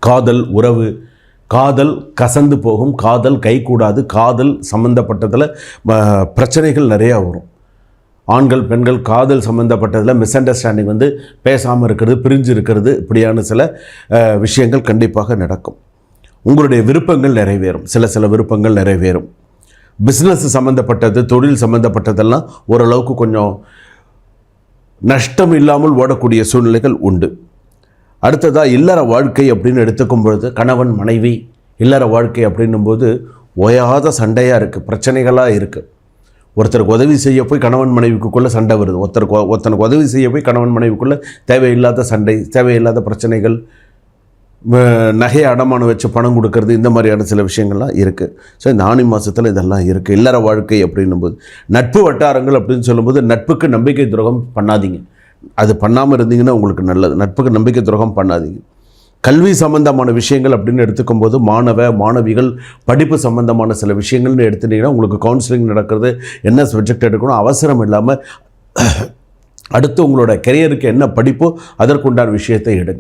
காதல் உறவு, காதல் கசந்து போகும், காதல் கைகூடாது, காதல் சம்மந்தப்பட்டதில் பிரச்சனைகள் நிறையா வரும். ஆண்கள் பெண்கள் காதல் சம்மந்தப்பட்டதில் மிஸ் அண்டர்ஸ்டாண்டிங் வந்து பேசாமல் இருக்கிறது, பிரிஞ்சு இருக்கிறது, இப்படியான சில விஷயங்கள் கண்டிப்பாக நடக்கும். உங்களுடைய விருப்பங்கள் நிறைவேறும், சில விருப்பங்கள் நிறைவேறும். பிஸ்னஸ் சம்மந்தப்பட்டது, தொழில் சம்மந்தப்பட்டதெல்லாம் ஓரளவுக்கு கொஞ்சம் நஷ்டம் இல்லாமல் ஓடக்கூடிய சூழ்நிலைகள் உண்டு. அடுத்ததாக இல்லற வாழ்க்கை அப்படின்னு எடுத்துக்கும் பொழுது கணவன் மனைவி இல்லற வாழ்க்கை அப்படின்னும்போது ஓயாத சண்டையாக இருக்குது, பிரச்சனைகளாக இருக்குது. ஒருத்தருக்கு உதவி செய்ய போய் கணவன் மனைவிக்குள்ளே சண்டை வருது, ஒருத்தனுக்கு உதவி செய்ய போய் கணவன் மனைவிக்குள்ளே தேவையில்லாத சண்டை, தேவையில்லாத பிரச்சனைகள், நகையை அடமானம் வச்சு பணம் கொடுக்கறது, இந்த மாதிரியான சில விஷயங்கள்லாம் இருக்குது. ஸோ இந்த ஆனி மாதத்தில் இதெல்லாம் இருக்குது. இல்லற வாழ்க்கை அப்படின்னும்போது நட்பு வட்டாரங்கள் அப்படின்னு சொல்லும்போது நட்புக்கு நம்பிக்கை துரோகம் பண்ணாதீங்க. அது பண்ணாமல் இருந்தீங்கன்னா உங்களுக்கு நல்லது. நட்புக்கு நம்பிக்கை துரோகம் பண்ணாதீங்க. கல்வி சம்பந்தமான விஷயங்கள் அப்படின்னு எடுத்துக்கும் போது மாணவிகள் படிப்பு சம்பந்தமான சில விஷயங்கள்னு எடுத்துட்டிங்கன்னா உங்களுக்கு கவுன்சிலிங் நடக்கிறது, என்ன சப்ஜெக்ட் எடுக்கணும் அவசரம் இல்லாமல் அடுத்து உங்களோட கெரியருக்கு என்ன படிப்போ அதற்குண்டான விஷயத்தை எடுங்க.